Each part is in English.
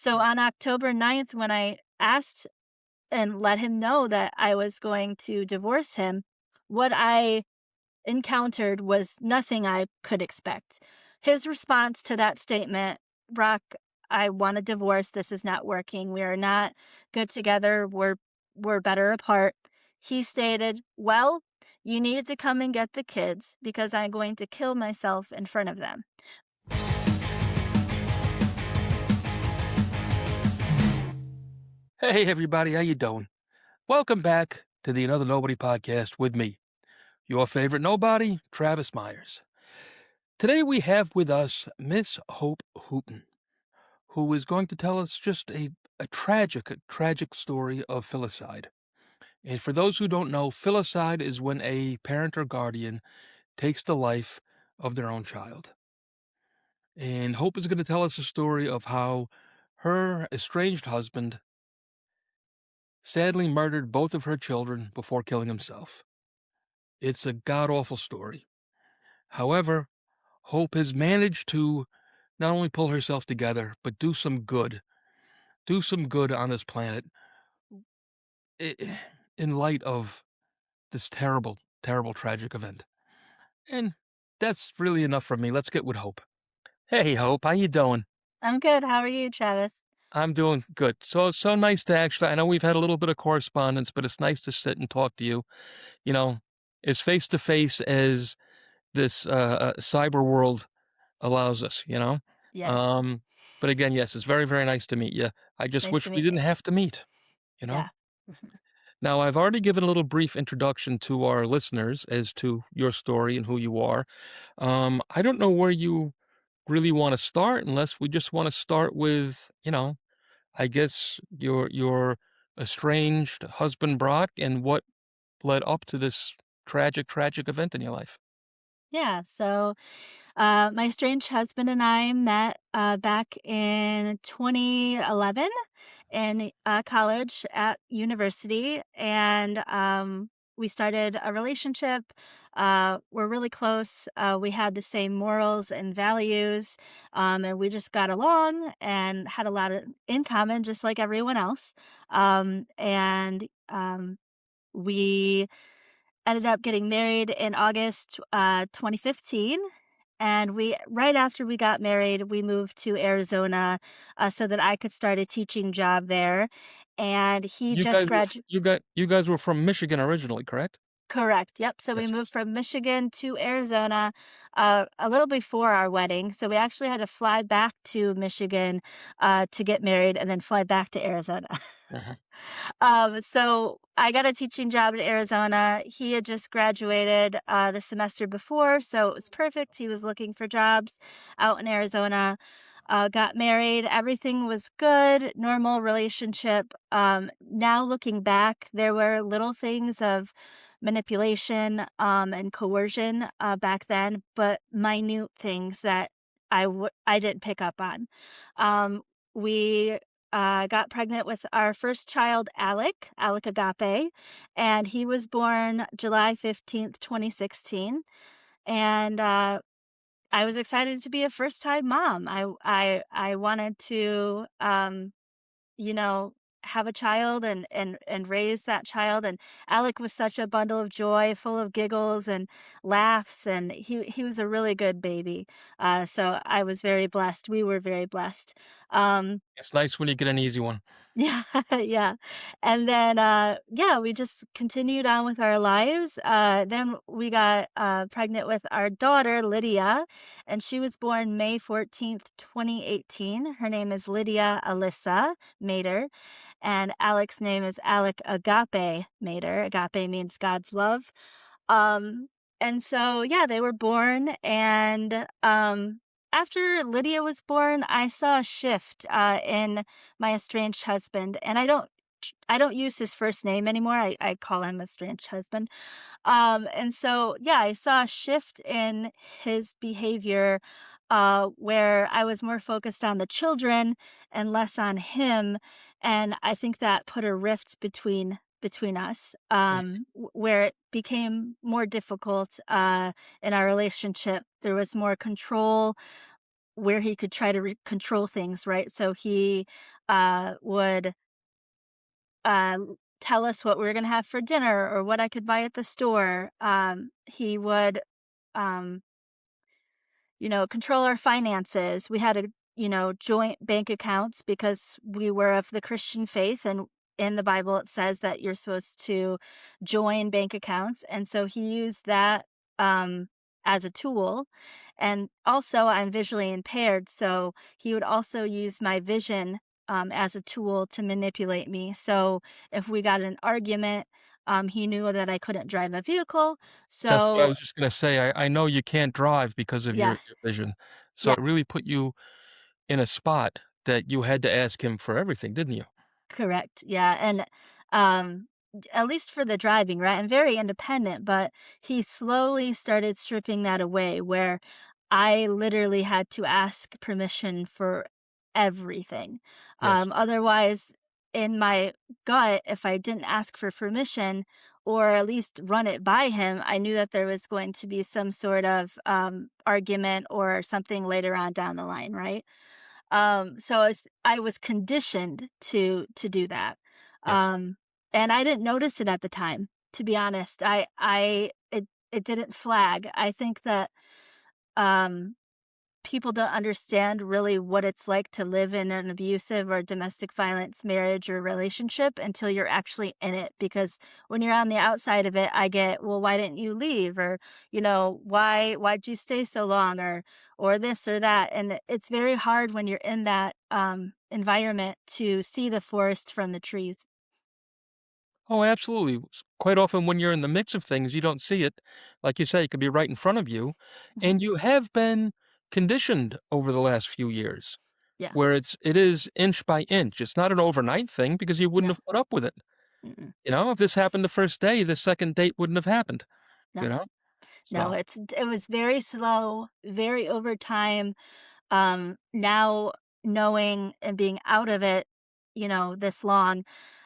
So on October 9th, when I asked and let him know that I was going to divorce him, what I encountered was nothing I could expect. His response to that statement, "Brock, I want a divorce. This is not working. We are not good together. We're better apart." He stated, "Well, you need to come and get the kids because I'm going to kill myself in front of them." Hey everybody, how you doing? Welcome back to the Another Nobody podcast with me, your favorite nobody, Travis Myers. Today we have with us Miss Hope Hooton, who is going to tell us just a tragic story of filicide. And for those who don't know, filicide is when a parent or guardian takes the life of their own child. And Hope is going to tell us a story of how her estranged husband sadly murdered both of her children before killing himself. It's a god-awful story. However, Hope has managed to not only pull herself together, but do some good. Do some good on this planet in light of this terrible, terrible, tragic event. And that's really enough from me. Let's get with Hope. Hey, Hope, how you doing? I'm good. How are you, Travis? I'm doing good. So nice to actually, I know we've had a little bit of correspondence, but it's nice to sit and talk to you, you know, as face to face as this cyber world allows us, you know? Yes. Um, but again, yes, it's very, very nice to meet you. I just Nice wish to we meet you. didn't have to meet, you know? Yeah. Mhm. Now, I've already given a little brief introduction to our listeners as to your story and who you are. I don't know where you really want to start unless we just want to start with, I guess your estranged husband Brock and what led up to this tragic, tragic event in your life. Yeah. So my estranged husband and I met back in 2011 in college at university, and we started a relationship. We're really close. We had the same morals and values, and we just got along and had a lot in common, just like everyone else. And we ended up getting married in August 2015. And we right after we got married, we moved to Arizona, so that I could start a teaching job there, and he You just guys were gradu you guys were from Michigan originally, correct? Correct, yep, so we Yes. moved from Michigan to Arizona, a little before our wedding, so we actually had to fly back to Michigan, to get married and then fly back to Arizona. Uh-huh. So I got a teaching job in Arizona. He had just graduated the semester before, so it was perfect. He was looking for jobs out in Arizona. Got married. Everything was good, normal relationship. Now looking back, there were little things of manipulation and coercion back then, but minute things that I didn't pick up on. We got pregnant with our first child, Alec Agape, and he was born July 15th, 2016. And I was excited to be a first time mom. I wanted to you know, have a child and raise that child, and Alec was such a bundle of joy, full of giggles and laughs, and he was a really good baby. So I was very blessed. We were very blessed. Um It's nice when you get an easy one. yeah, yeah. And then, yeah, we just continued on with our lives. Then we got pregnant with our daughter, Lydia, and she was born May 14th, 2018. Her name is Lydia Alyssa Mater, and Alec's name is Alec Agape Mater. Agape means God's love. Um, and so, yeah, they were born, and after Lydia was born, I saw a shift in my estranged husband, and I don't use his first name anymore. I call him estranged husband. And so, yeah, I saw a shift in his behavior where I was more focused on the children and less on him. And I think that put a rift between us, where it became more difficult in our relationship. There was more control, where he could try to control things, right? So he would tell us what we were going to have for dinner or what I could buy at the store. He would um, control our finances. We had joint bank accounts because we were of the Christian faith, and in the Bible it says that you're supposed to join bank accounts. And so he used that um, as a tool. And also, I'm visually impaired, so he would also use my vision as a tool to manipulate me. So if we got in an argument, he knew that I couldn't drive a vehicle. That's what I So was just gonna say. I know you can't drive because of yeah, your vision, so yeah. it really put you in a spot that you had to ask him for everything, didn't you? Correct, yeah, and, um, at least for the driving, right, I'm very independent, but he slowly started stripping that away where I literally had to ask permission for everything. Yes. Otherwise, in my gut, if I didn't ask for permission or at least run it by him, I knew that there was going to be some sort of, argument or something later on down the line, right? So I was conditioned to do that. Yes. Um, and I didn't notice it at the time, to be honest. It didn't flag. I think that um people don't understand really what it's like to live in an abusive or domestic violence marriage or relationship until you're actually in it. Because when you're on the outside of it, I get, well, why didn't you leave? Or, why'd you stay so long? Or this or that. And it's very hard when you're in that environment to see the forest from the trees. Oh, absolutely. Quite often when you're in the mix of things, you don't see it. Like you say, it could be right in front of you, Mhm. and you have been conditioned over the last few years Yeah. where it is inch by inch. It's not an overnight thing because you wouldn't No. have put up with it. Mm-mm. You know, if this happened the first day, the second date wouldn't have happened, No. you know? No. So, It was very slow, very over time. Now knowing and being out of it, this long,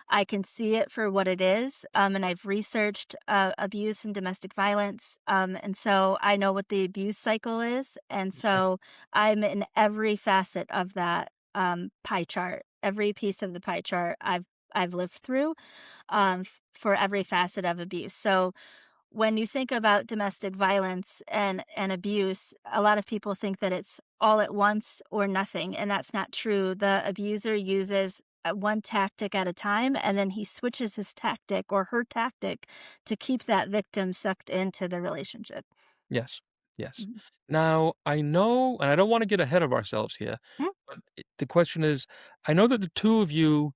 I can see it for what it is. And I've researched abuse and domestic violence. And so I know what the abuse cycle is. And okay. so I'm in every facet of that pie chart. Every piece of the pie chart I've lived through for every facet of abuse. So when you think about domestic violence and abuse, a lot of people think that it's all at once or nothing, and that's not true. The abuser uses one tactic at a time, and then he switches his tactic or her tactic to keep that victim sucked into the relationship. Yes. Yes. Mhm. Now, I know, and I don't want to get ahead of ourselves here, Mm, but the question is, I know that the two of you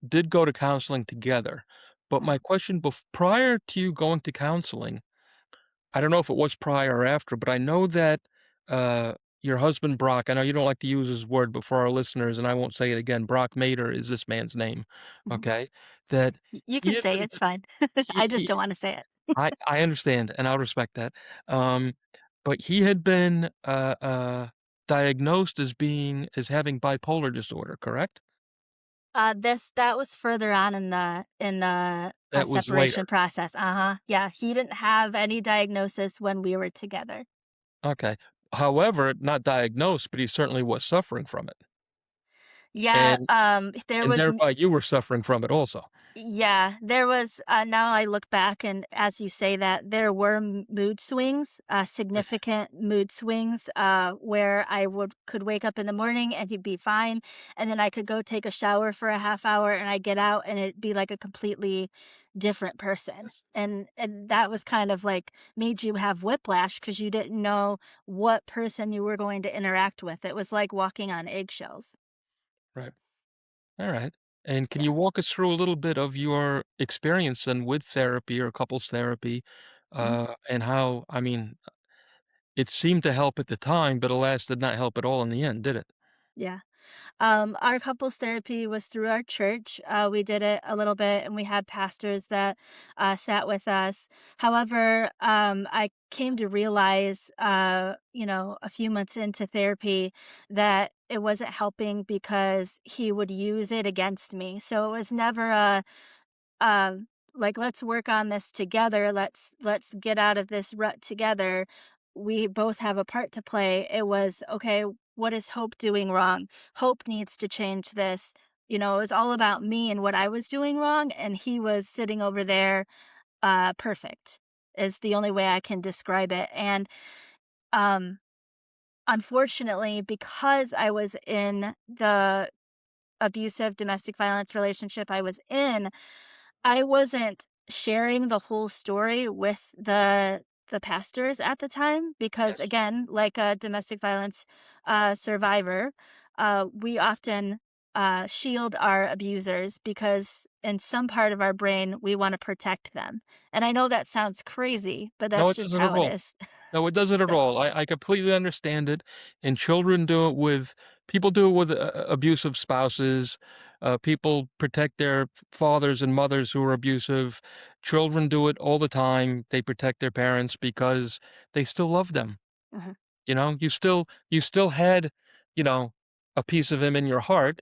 did go to counseling together, but mm, my question prior to you going to counseling, I don't know if it was prior or after, but I know that uh, your husband Brock, I know you don't like to use his word, but for our listeners, and I won't say it again, Brock Mader is this man's name, mhm. okay? That You he can had say been, it's fine. I just he don't want to say it. I understand, and I'll respect that. Um, but he had been diagnosed as having bipolar disorder, correct? That was further on in the That was later. separation process. Uh-huh. Yeah, he didn't have any diagnosis when we were together. Okay. However, not diagnosed, but he certainly was suffering from it, Yeah, and there was thereby you were suffering from it also. yeah, there was now I look back and as you say that, there were mood swings, significant mood swings, where I would could wake up in the morning and he'd be fine, and then I could go take a shower for a half hour and I'd get out and it'd be like a completely different person. And that was kind of like made you have whiplash because you didn't know what person you were going to interact with. It was like walking on eggshells. Right. All right. And can Yeah. you walk us through a little bit of your experience then with therapy or couples therapy, Mhm. and how, I mean, it seemed to help at the time, but alas, did not help at all in the end, did it? Yeah. Our couples therapy was through our church. We did it a little bit, and we had pastors that sat with us. However, I came to realize, a few months into therapy, that it wasn't helping because he would use it against me. So it was never a like let's work on this together. Let's get out of this rut together. we both have a part to play. It was, okay, what is Hope doing wrong? Hope needs to change this. It was all about me and what I was doing wrong, and he was sitting over there, perfect, is the only way I can describe it. And um, unfortunately, because I was in the abusive domestic violence relationship I was in, I wasn't sharing the whole story with the pastors at the time because, Yes. again, like a domestic violence survivor, we often shield our abusers because in some part of our brain we want to protect them. And I know that sounds crazy, but No, that's it just doesn't at how it all. is. No, it doesn't at So, all. I completely understand it, and children do it with people do it with, abusive spouses, people protect their fathers and mothers who are abusive. Children do it all the time. They protect their parents because they still love them. mhm, You still had, you know, a piece of him in your heart,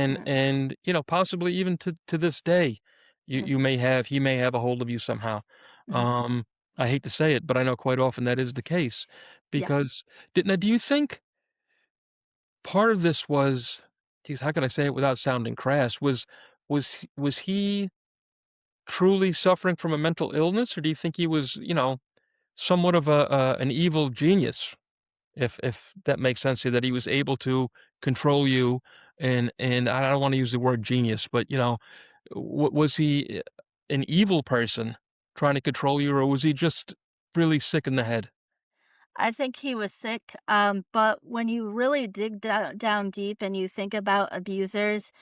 mhm, and, possibly even to this day, mhm, he may have a hold of you somehow. mhm. Um, I hate to say it, but I know quite often that is the case Yeah. because do you think part of this was geez, how can I say it without sounding crass? Was he truly suffering from a mental illness, or do you think he was, somewhat of an evil genius? If that makes sense to you, that he was able to control you, and I don't wanna use the word genius, but, was he, an evil person trying to control you, or was he just really sick in the head? I think he was sick, but when you really dig down deep and you think about abusers,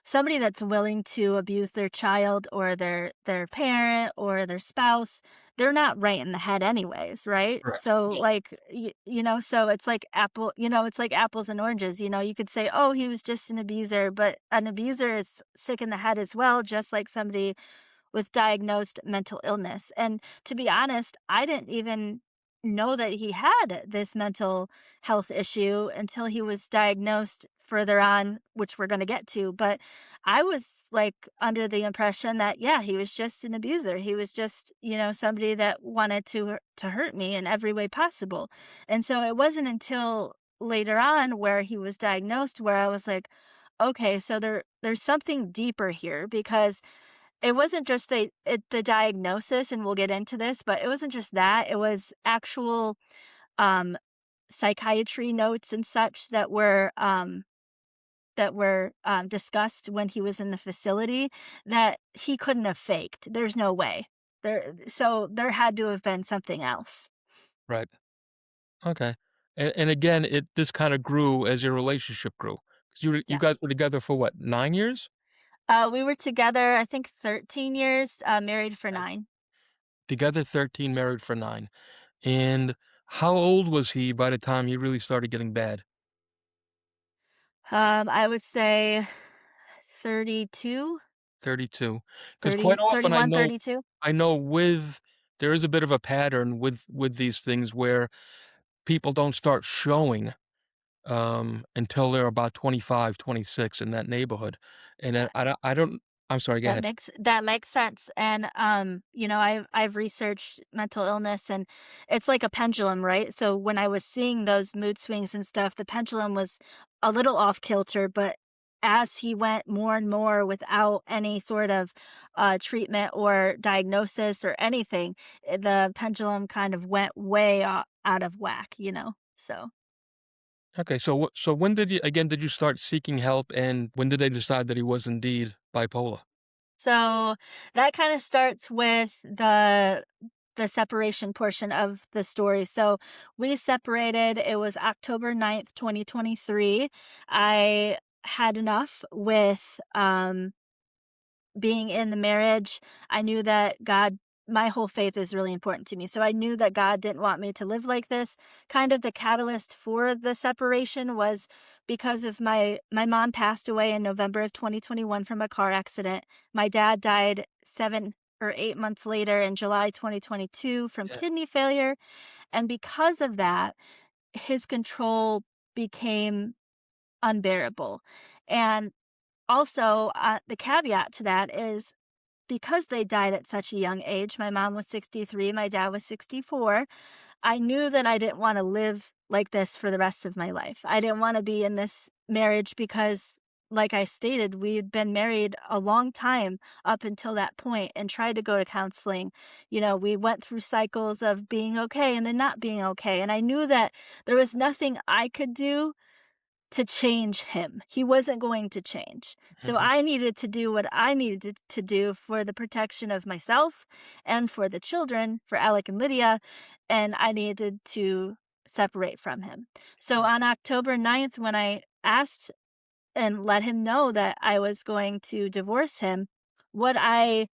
somebody that's willing to abuse their child or their parent or their spouse, they're not right in the head anyways, right? Correct. So Yeah. like so it's like it's like apples and oranges. You could say, "Oh, he was just an abuser," but an abuser is sick in the head as well, just like somebody with diagnosed mental illness. And to be honest, I didn't even know that he had this mental health issue until he was diagnosed further on, which we're going to get to. But I was like under the impression that, yeah, he was just an abuser. He was just, somebody that wanted to hurt me in every way possible. And so it wasn't until later on where he was diagnosed where I was like, okay, so there's something deeper here because it wasn't just the diagnosis, and we'll get into this, but it wasn't just that, it was actual, um, psychiatry notes and such that were discussed when he was in the facility that he couldn't have faked. There's no way. There had to have been something else. Right. Okay. And again, this kinda grew as your relationship grew, 'cause you Yeah. guys were together for what, 9 years? We were together, I think 13 years, married for Okay. 9. Together 13, married for 9. And how old was he by the time he really started getting bad? I would say 32, 32. Because quite 30, often 31, 32. I know there is a bit of a pattern with these things where people don't start showing, until they're about 25, 26 in that neighborhood. And then I don't I'm sorry, go ahead. That makes sense, and, I've researched mental illness, and it's like a pendulum, right? So when I was seeing those mood swings and stuff, the pendulum was a little off kilter, but as he went more and more without any sort of, treatment or diagnosis or anything, the pendulum kind of went way out of whack, so. Okay, so when did you start seeking help, and when did they decide that he was indeed bipolar? So that kind of starts with the separation portion of the story. So we separated, it was October 9th, 2023. I had enough with being in the marriage. I knew that my whole faith is really important to me. So I knew that God didn't want me to live like this. Kind of the catalyst for the separation was because of my mom passed away in November of 2021 from a car accident. My dad died 7 or 8 months later in July 2022 from Yeah. kidney failure, and because of that, his control became unbearable. And also, the caveat to that is because they died at such a young age, my mom was 63, my dad was 64, I knew that I didn't wanna live like this for the rest of my life. I didn't wanna be in this marriage because, like I stated, we had been married a long time up until that point and tried to go to counseling. You know, we went through cycles of being okay and then not being okay, and I knew that there was nothing I could do to change him. He wasn't going to change. So Mhm. I needed to do what I needed to do for the protection of myself and for the children, for Alec and Lydia, and I needed to separate from him. So Right. on October 9th, when I asked and let him know that I was going to divorce him, what I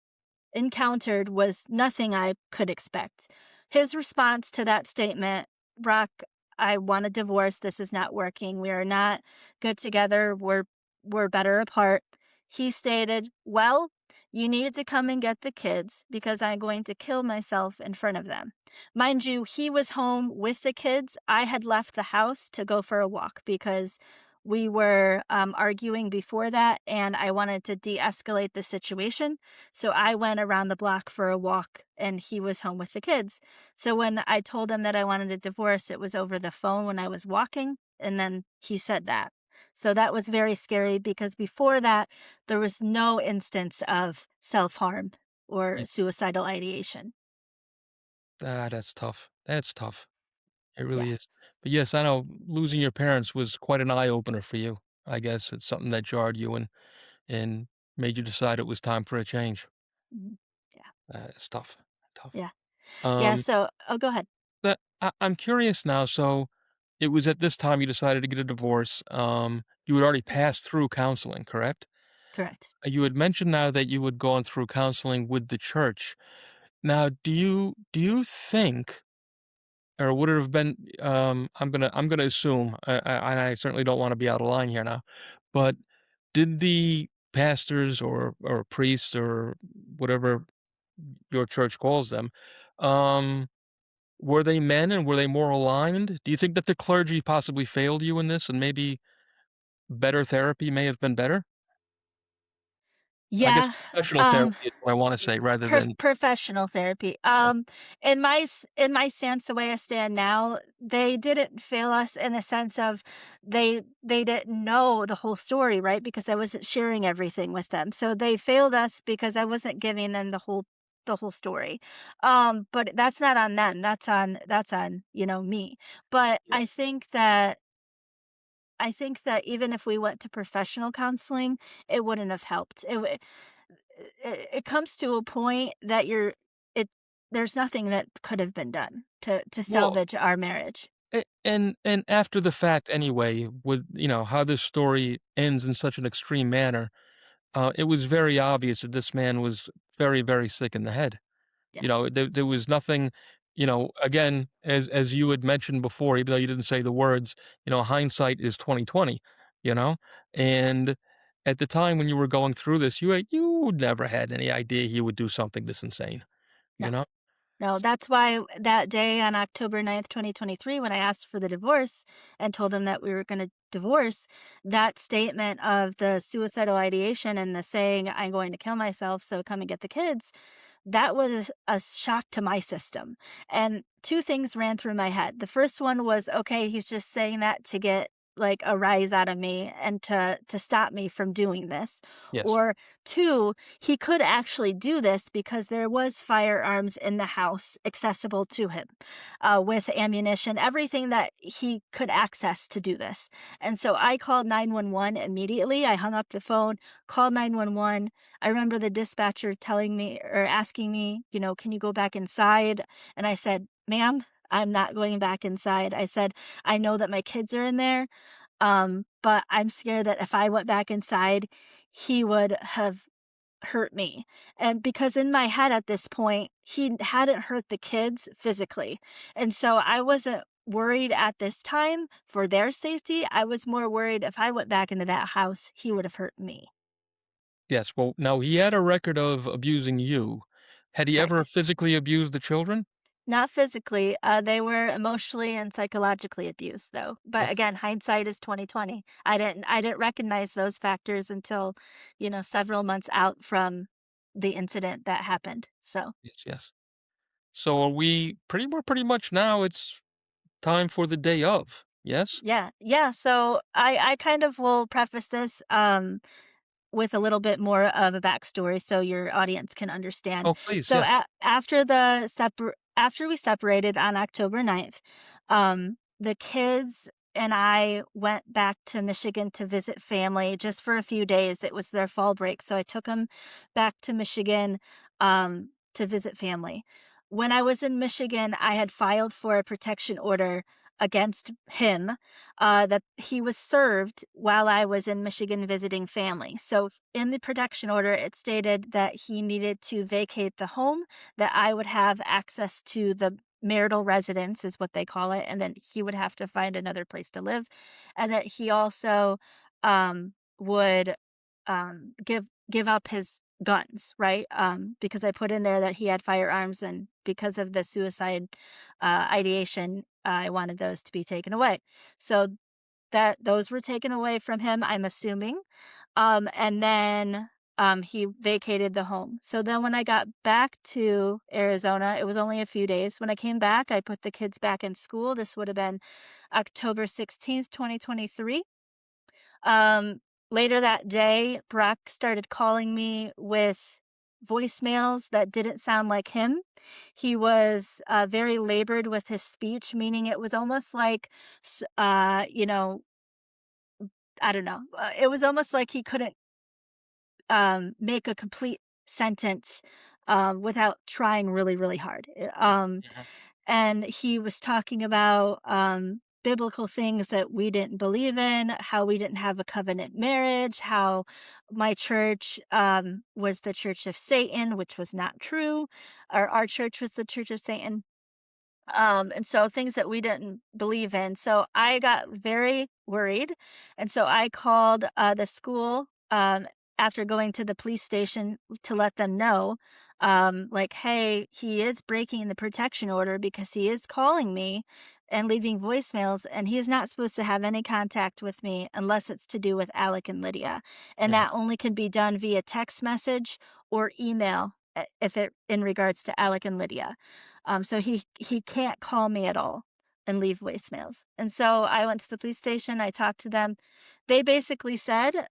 encountered was nothing I could expect. His response to that statement, "Brock, I want a divorce. This is not working. We are not good together. We're better apart." He stated, "Well, you need to come and get the kids because I'm going to kill myself in front of them." Mind you, he was home with the kids. I had left the house to go for a walk because we were arguing before that, and I wanted to de escalate the situation. So I went around the block for a walk and he was home with the kids. So when I told him that I wanted a divorce, it was over the phone when I was walking. And then he said that. So that was very scary because before that, there was no instance of self harm or Yeah. suicidal ideation. Ah, that's tough. That's tough. It Yeah. really is. But yes, I know losing your parents was quite an eye opener for you. I guess it's something that jarred you and made you decide it was time for a change. Mhm. Yeah. It's tough. Tough. Yeah. Yeah. Um, So, oh, go ahead. I'm curious now. So it was at this time you decided to get a divorce. You had already passed through counseling, correct? Correct. You had mentioned now that you had gone through counseling with the church. Now, do you think, or would it have been, I'm gonna assume, I certainly don't wanna be out of line here now, but did the pastors or priests or whatever your church calls them, um, were they men and were they more aligned? Do you think that the clergy possibly failed you in this and maybe better therapy may have been better? I guess Yeah. professional Um, therapy is what I wanna say rather than Professional therapy. In my stance, the way I stand now, they didn't fail us in the sense of they didn't know the whole story, right? Because I wasn't sharing everything with them. So they failed us because I wasn't giving them the whole story. But that's not on them. That's on, you know, me. But yeah. I think that even if we went to professional counseling, it wouldn't have helped. It comes to a point that it there's nothing that could have been done to Well, salvage our marriage. and after the fact anyway, with, how this story ends in such an extreme manner, it was very obvious that this man was very, very sick in the head. Yes. There was nothing, again, as you had mentioned before, even though you didn't say the words, hindsight is 20/20, you know? And at the time when you were going through this, you never had any idea he would do something this insane, No. you know? No, that's why that day on October 9th, 2023, when I asked for the divorce and told him that we were gonna divorce, that statement of the suicidal ideation and the saying, "I'm going to kill myself, so come and get the kids," that was a shock to my system, and 2 things ran through my head. The first one was, "Okay, he's just saying that to get, like, a rise out of me and to stop me from doing this." Yes. Or 2, he could actually do this because there was firearms in the house accessible to him, with ammunition, everything that he could access to do this, and so I called 911 immediately. I hung up the phone, called 911. I remember the dispatcher telling me or asking me, you know, "Can you go back inside?" And I said, "Ma'am, I'm not going back inside." I said, "I know that my kids are in there, but I'm scared that if I went back inside, he would have hurt me." And because in my head at this point, he hadn't hurt the kids physically. And so I wasn't worried at this time for their safety. I was more worried if I went back into that house, he would have hurt me. Yes, well, now he had a record of abusing you. Had he ever Correct. physically abused the children? Not physically, they were emotionally and psychologically abused, though, but Okay. again, hindsight is 20/20. I didn't recognize those factors until, you know, several months out from the incident that happened. So, Yes, yes. So are we're pretty much now it's time for the day of, yes? yeah. Yeah, so I kind of will preface this, with a little bit more of a backstory so your audience can understand. Oh, please, So yes. after we separated on October 9th, the kids and I went back to Michigan to visit family just for a few days. It was their fall break, so I took them back to Michigan to visit family. When I was in Michigan, I had filed for a protection order against him that he was served while I was in Michigan visiting family. So in the protection order, it stated that he needed to vacate the home, that I would have access to the marital residence, is what they call it, and then he would have to find another place to live, and that he also would give up his guns, right? Because I put in there that he had firearms, and because of the suicide ideation, I wanted those to be taken away. So that those were taken away from him, I'm assuming. And then he vacated the home. So then when I got back to Arizona, it was only a few days. When I came back, I put the kids back in school. This would have been October 16th, 2023. Um, Later that day, Brock started calling me with voicemails that didn't sound like him. He was very labored with his speech, meaning it was almost like, you know, I don't know. It was almost like he couldn't make a complete sentence without trying really, really hard. Mhm. And he was talking about biblical things that we didn't believe in, how we didn't have a covenant marriage, how my church was the church of Satan, which was not true, or our church was the church of Satan. And so things that we didn't believe in. So I got very worried. And so I called the school after going to the police station to let them know, like, hey, he is breaking the protection order because he is calling me and leaving voicemails, and he's not supposed to have any contact with me unless it's to do with Alec and Lydia. And Mhm. that only can be done via text message or email if it in regards to Alec and Lydia. So he can't call me at all and leave voicemails. And so I went to the police station, I talked to them. They basically said,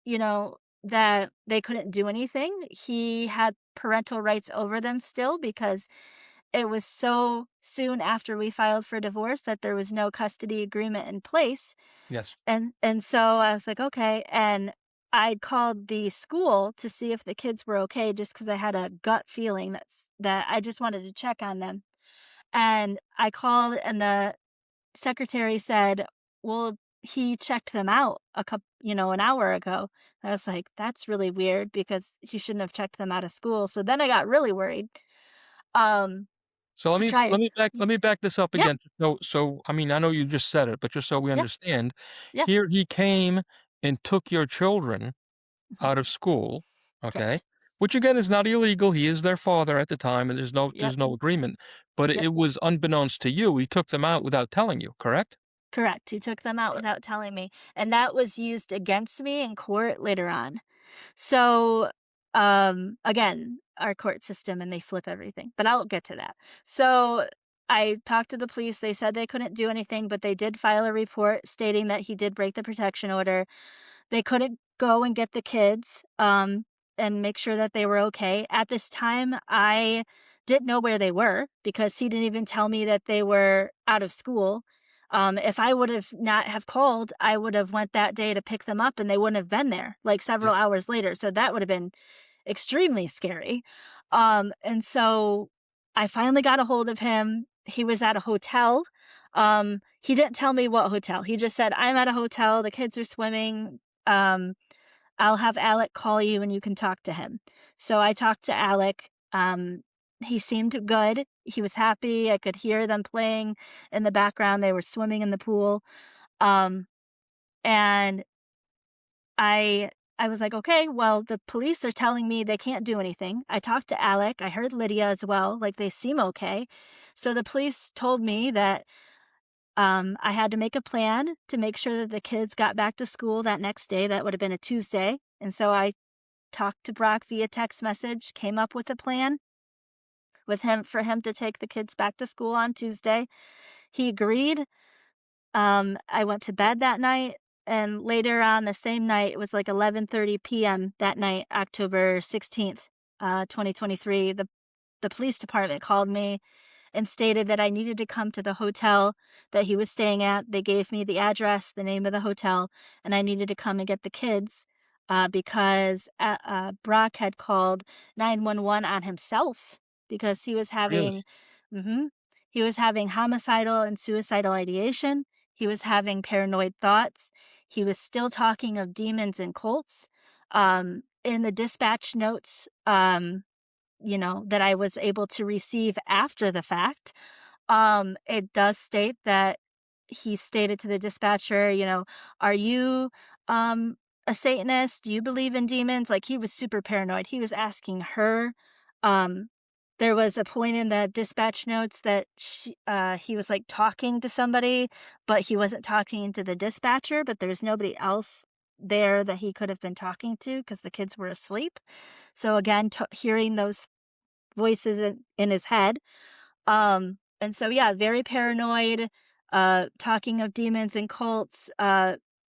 you know, that they couldn't do anything. He had parental rights over them still because it was so soon after we filed for divorce that there was no custody agreement in place. Yes. And so I was like, "Okay," and I called the school to see if the kids were okay just because I had a gut feeling that I just wanted to check on them, and I called and the secretary said, "Well, he checked them out an hour ago." I was like, "That's really weird because he shouldn't have checked them out of school." So then I got really worried. Um, So I tried let y me back this up yeah, again. So I mean, I know you just said it, but just so we yeah, understand, yeah, here he came and took your children mhm, out of school, okay? correct. Which again is not illegal. He is their father at the time, and Yep, there's no agreement. But yep. it was unbeknownst to you. He took them out without telling you, correct? Correct, he took them out Right. without telling me, and that was used against me in court later on. So, again, our court system and they flip everything, but I'll get to that. So, I talked to the police, they said they couldn't do anything, but they did file a report stating that he did break the protection order. They couldn't go and get the kids, and make sure that they were okay. At this time, I didn't know where they were because he didn't even tell me that they were out of school. If I would have not have called, I would have went that day to pick them up and they wouldn't have been there like several Yes. hours later. So that would have been extremely scary. And so I finally got a hold of him. He was at a hotel. He didn't tell me what hotel. He just said, I'm at a hotel. The kids are swimming. Um, I'll have Alec call you and you can talk to him. So I talked to Alec. He seemed good. He was happy. I could hear them playing in the background. They were swimming in the pool. Um, and I I was like, "Okay, well, the police are telling me they can't do anything." I talked to Alec. I heard Lydia as well. Like they seem okay. So the police told me that I had to make a plan to make sure that the kids got back to school that next day. That would have been a Tuesday. And so I talked to Brock via text message, came up with a plan with him for him to take the kids back to school on Tuesday. He agreed. I went to bed that night, and later on the same night, it was like 11:30 p.m. that night, October 16th, 2023, the police department called me and stated that I needed to come to the hotel that he was staying at. They gave me the address, the name of the hotel, and I needed to come and get the kids, because, Brock had called 911 on himself because he was Really? having Mhm. He was having homicidal and suicidal ideation. He was having paranoid thoughts. He was still talking of demons and cults. In the dispatch notes, that I was able to receive after the fact, it does state that he stated to the dispatcher, "Are you, a Satanist? Do you believe in demons?" Like, he was super paranoid. He was asking her. Um, there was a point in the dispatch notes that he was, like, talking to somebody, but he wasn't talking to the dispatcher, but there's nobody else there that he could have been talking to because the kids were asleep. So, again, hearing those voices in his head. And so, yeah, very paranoid, talking of demons and cults,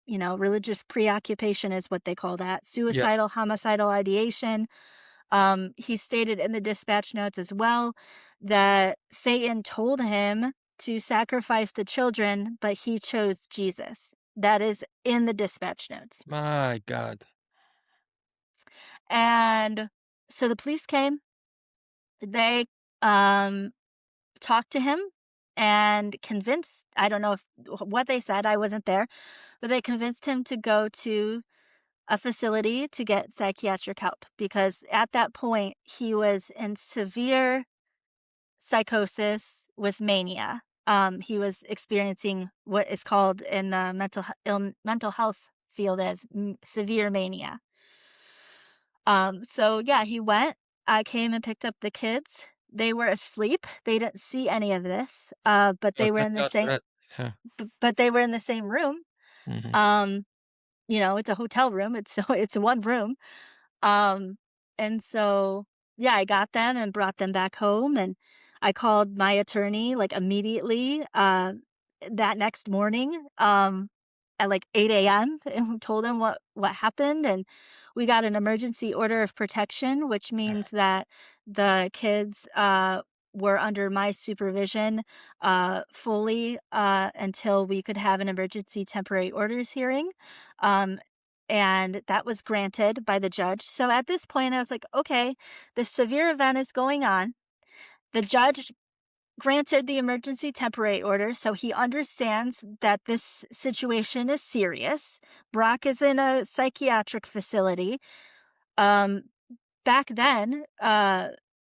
religious preoccupation is what they call that, Yes. suicidal, homicidal ideation. He stated in the dispatch notes as well that Satan told him to sacrifice the children, but he chose Jesus. That is in the dispatch notes. My God. And so the police came. They um talked to him and convinced, I don't know if what they said, I wasn't there, but they convinced him to go to a facility to get psychiatric help because at that point he was in severe psychosis with mania. He was experiencing what is called in the mental health field as severe mania. So yeah, he went. I came and picked up the kids. They were asleep. They didn't see any of this, but Oh, they were thank in the God for same that. Yeah. but they were in the same room. Mhm. Um, it's a hotel room. It's so it's one room. Um, and so, yeah, I got them and brought them back home, and I called my attorney, like, immediately, that next morning, at, like, 8 a.m. and told him what happened, and we got an emergency order of protection, which means that the kids, were under my supervision, fully, until we could have an emergency temporary orders hearing, um, and that was granted by the judge. So at this point, I was like, okay, the severe event is going on. The judge granted the emergency temporary order, so he understands that this situation is serious. Brock is in a psychiatric facility. Um, Back then,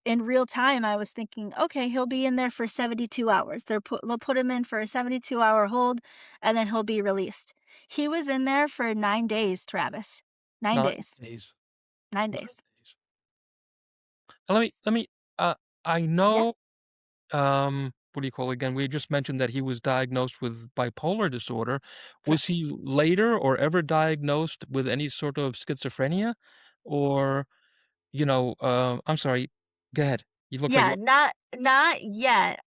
in real time, I was thinking, okay, he'll be in there for 72 hours. They'll put him in for a 72-hour hold, and then he'll be released. He was in there for 9 days, Travis. 9 9 days. days. 9 9 days. days. Now let me, I Yeah, know, what do you call it again? We just mentioned that he was diagnosed with bipolar disorder. Was correct. he later or ever diagnosed with any sort of schizophrenia? Or, I'm sorry, go ahead. You look like Yeah, you not yet,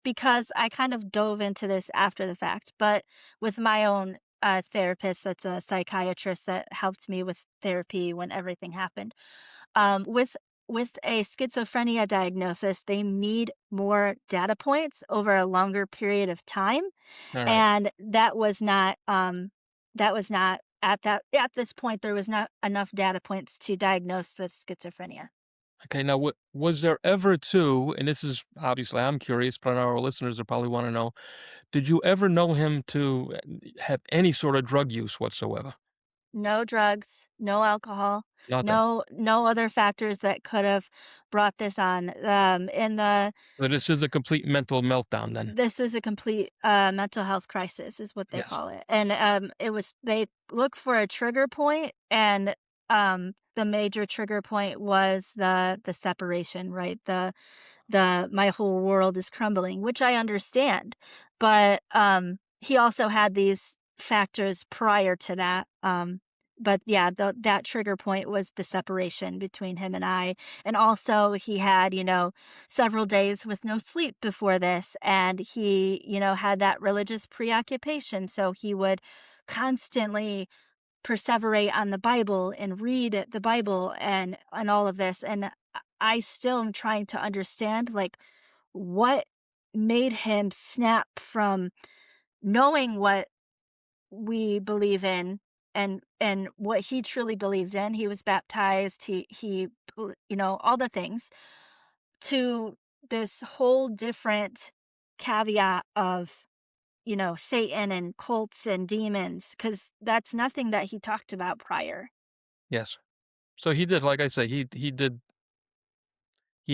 because I kind of dove into this after the fact, but with my own, therapist that's a psychiatrist that helped me with therapy when everything happened. With a schizophrenia diagnosis, they need more data points over a longer period of time, alright. and that was not at this point, there was not enough data points to diagnose with schizophrenia. Okay, now was there ever too, and this is obviously I'm curious, but I know our listeners will probably wanna know, did you ever know him to, have any sort of drug use whatsoever? No drugs, no alcohol, Nothing. no other factors that could have brought this on. In the So this is a complete mental meltdown then? This is a complete, mental health crisis is what they Yes. call it, and, they look for a trigger point, and, the major trigger point was the separation, right? The "my whole world is crumbling," which I understand, but, he also had these factors prior to that, but yeah, that trigger point was the separation between him and I. And also he had, several days with no sleep before this, and he, had that religious preoccupation. So he would constantly perseverate on the Bible and read the Bible and all of this. And I still am trying to understand, like, what made him snap from knowing what we believe in and what he truly believed in. He was baptized, all the things, to this whole different caveat of, Satan and cults and demons, because that's nothing that he talked about prior. Yes. So he did, like I say, he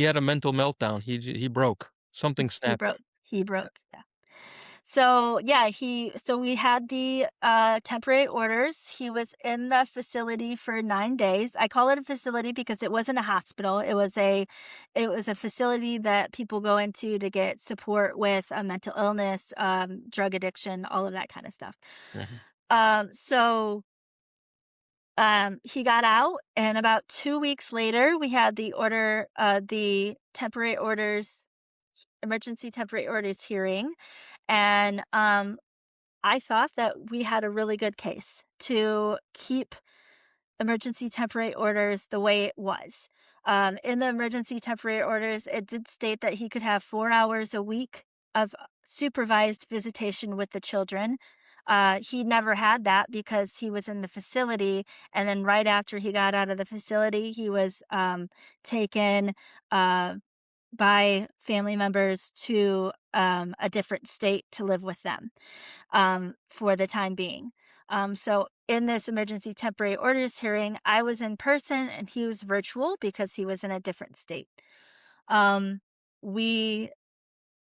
had a mental meltdown. He broke. Something He snapped. broke. He broke. Yeah. So, yeah, so we had the, temporary orders. He was in the facility for 9 days. I call it a facility because it wasn't a hospital. It was a facility that people go into to get support with, mental illness, drug addiction, all of that kinda stuff. Mhm. So, he got out, and about 2 weeks later, we had the temporary orders emergency temporary orders hearing, and, I thought that we had a really good case to keep emergency temporary orders the way it was. In the emergency temporary orders, it did state that he could have 4 hours a week of supervised visitation with the children. He never had that because he was in the facility. And then right after he got out of the facility, he was taken uh, by family members to a different state to live with them for the time being. So in this emergency temporary orders hearing, I was in person and he was virtual because he was in a different state. Um, we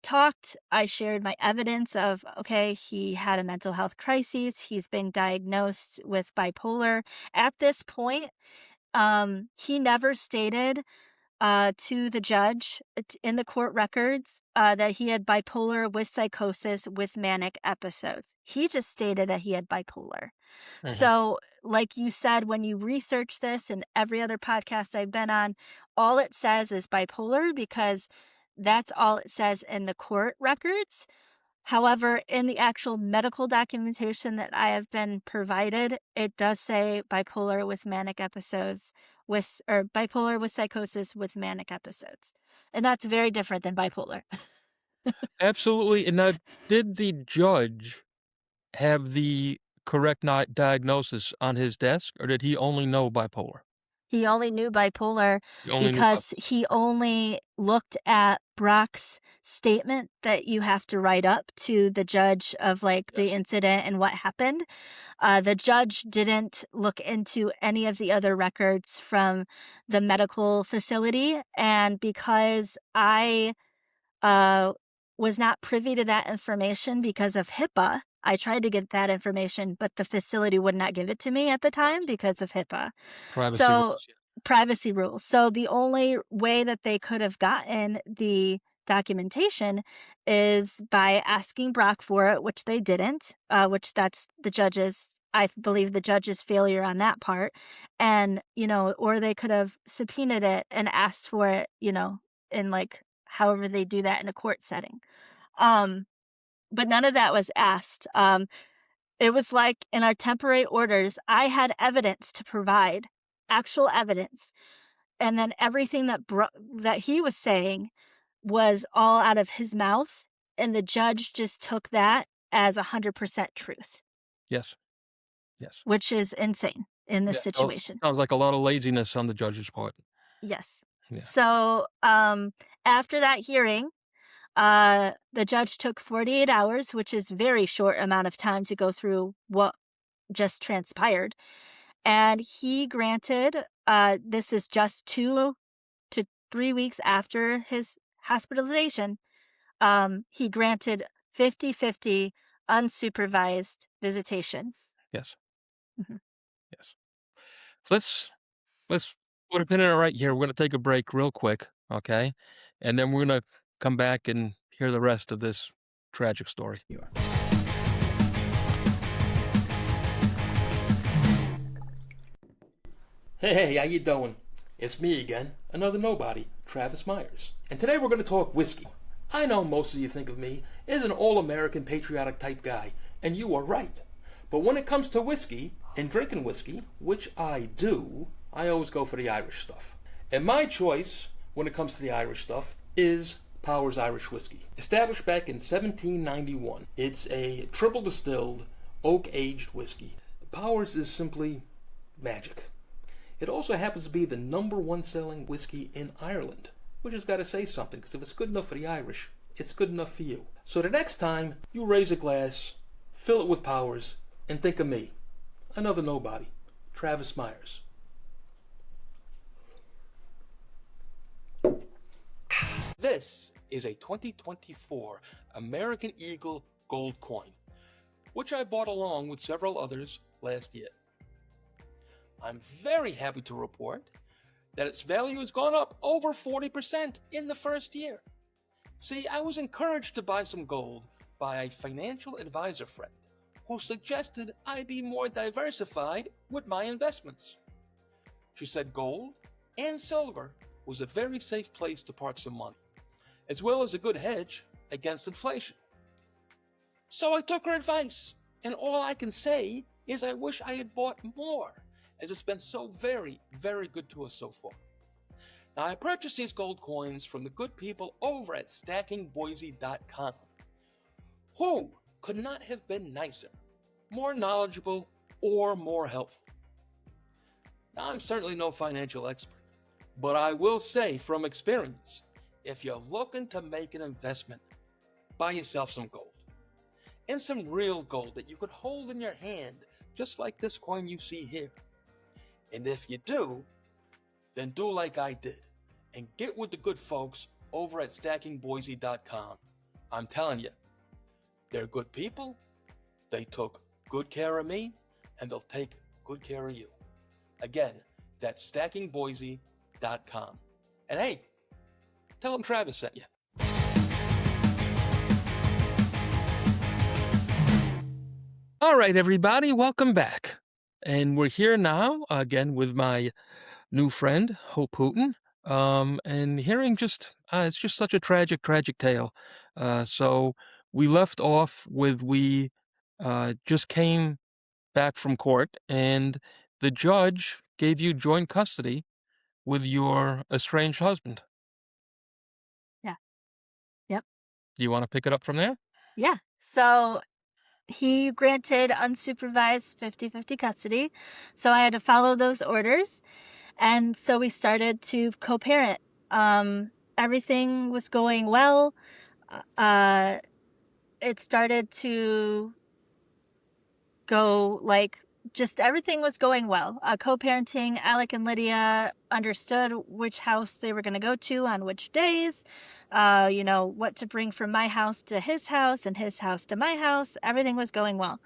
talked. I shared my evidence of, okay, he had a mental health crisis. He's been diagnosed with bipolar. At this point, he never stated to the judge in the court records that he had bipolar with psychosis with manic episodes. He just stated that he had bipolar. Mhm. So, like you said, when you research this and every other podcast I've been on, all it says is bipolar because that's all it says in the court records. However, in the actual medical documentation that I have been provided, it does say bipolar with manic episodes or bipolar with psychosis with manic episodes. And that's very different than bipolar. Absolutely, and now, did the judge have the correct diagnosis on his desk, or did he only know bipolar? He only knew bipolar He only knew because bipolar. he only looked at Brock's statement that you have to write up to the judge of like the Yes. incident and what happened. The judge didn't look into any of the other records from the medical facility. And because I uh, was not privy to that information because of HIPAA, I tried to get that information, but the facility would not give it to me at the time Yes. because of HIPAA. Privacy So, rules, yeah. privacy rules. So, the only way that they could have gotten the documentation is by asking Brock for it, which they didn't, which that's I believe the judge's failure on that part. And, or they could have subpoenaed it and asked for it, in like however they do that in a court setting. Um, but none of that was asked. It was like in our temporary orders, I had evidence to provide, actual evidence, and then everything that he was saying was all out of his mouth, and the judge just took that as 100% truth, Yes, yes. which is insane in this Yeah, so situation. sounds like a lot of laziness on the judge's part. Yes. Yeah. So, after that hearing, the judge took 48 hours, which is very short amount of time to go through what just transpired. And he granted, this is just 2 to 3 weeks after his hospitalization, he granted 50-50 unsupervised visitation. Yes, Mhm. yes. Let's put a pin in it right here. We're gonna take a break real quick, okay? And then we're gonna come back and hear the rest of this tragic story. You are. Hey, how you doing? It's me again, another nobody, Travis Myers. And today we're going to talk whiskey. I know most of you think of me as an all-American patriotic type guy, and you are right. But when it comes to whiskey and drinking whiskey, which I do, I always go for the Irish stuff. And my choice when it comes to the Irish stuff is Powers Irish Whiskey. Established back in 1791, it's a triple distilled, oak aged whiskey. Powers is simply magic. It also happens to be the #1 selling whiskey in Ireland, which has got to say something, because if it's good enough for the Irish, it's good enough for you. So the next time you raise a glass, fill it with Powers, and think of me, another nobody, Travis Myers. This is a 2024 American Eagle gold coin, which I bought along with several others last year. I'm very happy to report that its value has gone up over 40% in the first year. See, I was encouraged to buy some gold by a financial advisor friend who suggested I be more diversified with my investments. She said gold and silver was a very safe place to park some money, as well as a good hedge against inflation. So I took her advice, and all I can say is I wish I had bought more, as it's been so very, very good to us so far. Now, I purchased these gold coins from the good people over at stackingboise.com, who could not have been nicer, more knowledgeable, or more helpful. Now, I'm certainly no financial expert, but I will say from experience, if you're looking to make an investment, buy yourself some gold. And some real gold that you could hold in your hand, just like this coin you see here. And if you do, then do like I did and get with the good folks over at stackingboise.com. I'm telling you, they're good people, they took good care of me, and they'll take good care of you. Again, that's stackingboise.com. And hey, tell them Travis sent you. All right, everybody, welcome back. And we're here now, again, with my new friend, Hope Hooton, and hearing it's just such a tragic, tragic tale. So we left off with we just came back from court, and the judge gave you joint custody with your estranged husband. Yeah. Yep. Do you want to pick it up from there? Yeah. So he granted unsupervised 50-50 custody. So I had to follow those orders. And so we started to co-parent. Everything was going well. It started to go just everything was going well. Co-parenting, Alec and Lydia understood which house they were going to go to on which days, what to bring from my house to his house and his house to my house. Everything was going well.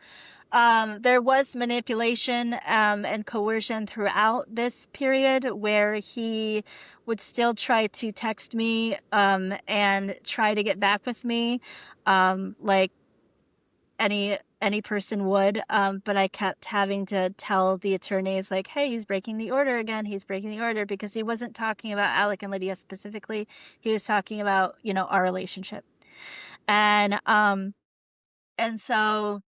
There was manipulation and coercion throughout this period where he would still try to text me and try to get back with me, like any person would, but I kept having to tell the attorneys, like, hey, he's breaking the order again. He's breaking the order, because he wasn't talking about Alec and Lydia specifically. He was talking about, our relationship. And so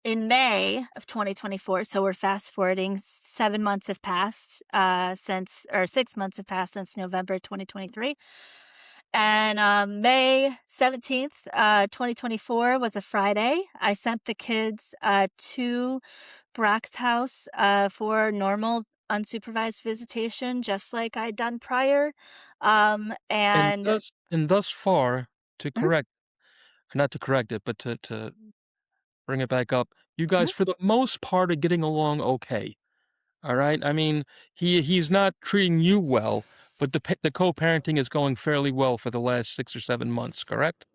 in May of 2024, so we're fast forwarding, 7 months have passed or 6 months have passed since November 2023. And May 17th, 2024 was a Friday. I sent the kids to Brock's house for normal unsupervised visitation, just like I'd done prior. And And thus far, to Mhm, correct, not to correct it, but to bring it back up, you guys, mhm. for the most part, are getting along okay. All right? I mean, he's not treating you well, but the co-parenting is going fairly well for the last 6 or 7 months, correct?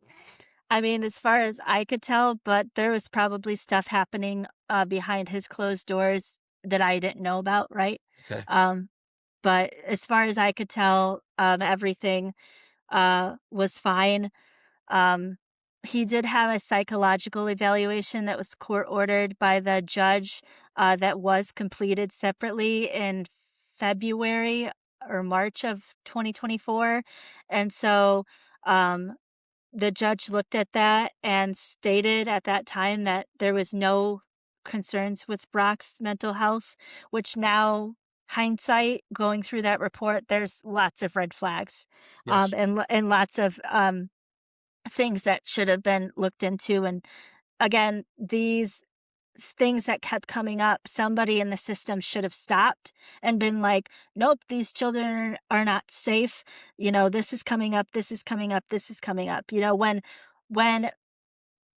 I mean, as far as I could tell, but there was probably stuff happening behind his closed doors that I didn't know about, right? Okay. Um, but as far as I could tell, everything was fine. Um, he did have a psychological evaluation that was court ordered by the judge that was completed separately in February or March of 2024, and so, um, the judge looked at that and stated at that time that there was no concerns with Brock's mental health, which now, hindsight, going through that report, there's lots of red flags, Yes. and lots of, things that should have been looked into, and again, these things that kept coming up, somebody in the system should have stopped and been like, "Nope, these children are not safe. This is coming up, this is coming up, this is coming up." When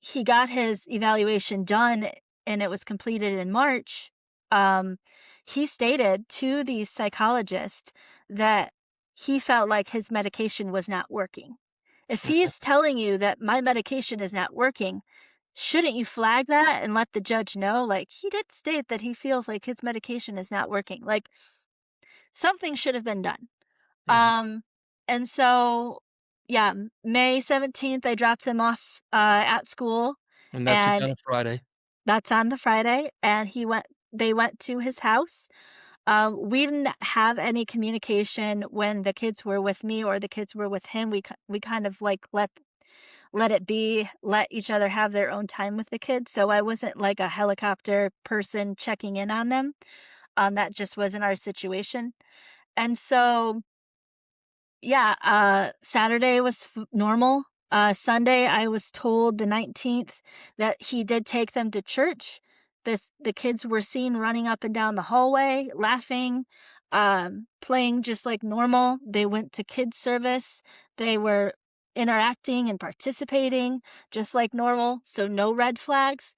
he got his evaluation done and it was completed in March, um, he stated to the psychologist that he felt like his medication was not working. If Mhm. he's telling you that my medication is not working, shouldn't you flag that and let the judge know? Like, he did state that he feels like his medication is not working. Like, something should have been done. Mhm. And so, yeah, May 17th, I dropped them off at school, And that's on and a Friday. that's on the Friday, and they went to his house. We didn't have any communication when the kids were with me or the kids were with him. We kind of like let it be, let each other have their own time with the kids. So I wasn't like a helicopter person checking in on them. That just wasn't our situation. And so, yeah, Saturday was normal. Sunday, I was told the 19th that he did take them to church. The kids were seen running up and down the hallway, laughing, playing just like normal. They went to kids service. They were interacting and participating just like normal. So no red flags.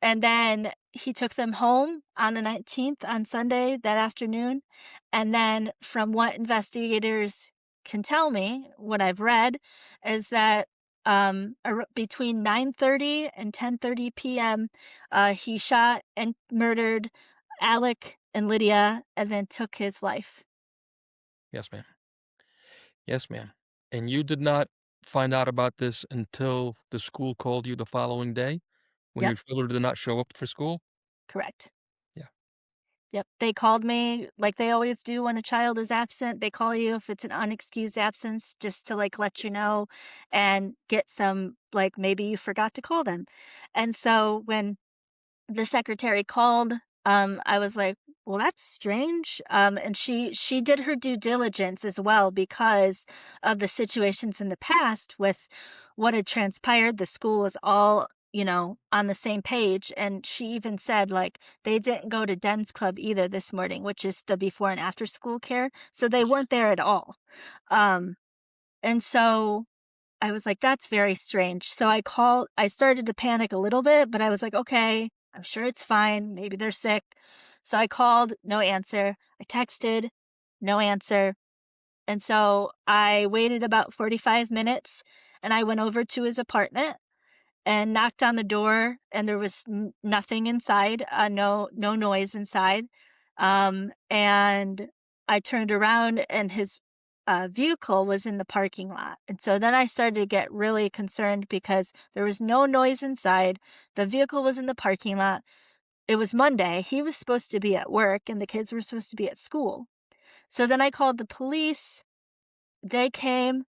And then he took them home on the 19th on Sunday that afternoon. And then from what investigators can tell me, what I've read, is that between 9:30 and 10:30 p.m., he shot and murdered Alec and Lydia and then took his life. Yes, ma'am. Yes, ma'am. And you did not find out about this until the school called you the following day when Yep, your children did not show up for school? correct. Yeah. Yep, they called me like they always do when a child is absent. They call you if it's an unexcused absence just to like let you know and get some like maybe you forgot to call them. And so when the secretary called, I was like, "Well, that's strange." And she did her due diligence as well because of the situations in the past with what had transpired. The school was all, on the same page, and she even said, like, they didn't go to Den's Club either this morning, which is the before and after school care, so they weren't there at all. Um, and so I was like, "That's very strange." So I started to panic a little bit, but I was like, "Okay, I'm sure it's fine. Maybe they're sick." So I called, no answer. I texted, no answer. And so I waited about 45 minutes and I went over to his apartment and knocked on the door, and there was nothing inside, no noise inside. And I turned around, and his vehicle was in the parking lot. And so then I started to get really concerned because there was no noise inside. The vehicle was in the parking lot. It was Monday. He was supposed to be at work, and the kids were supposed to be at school. So then I called the police. They came.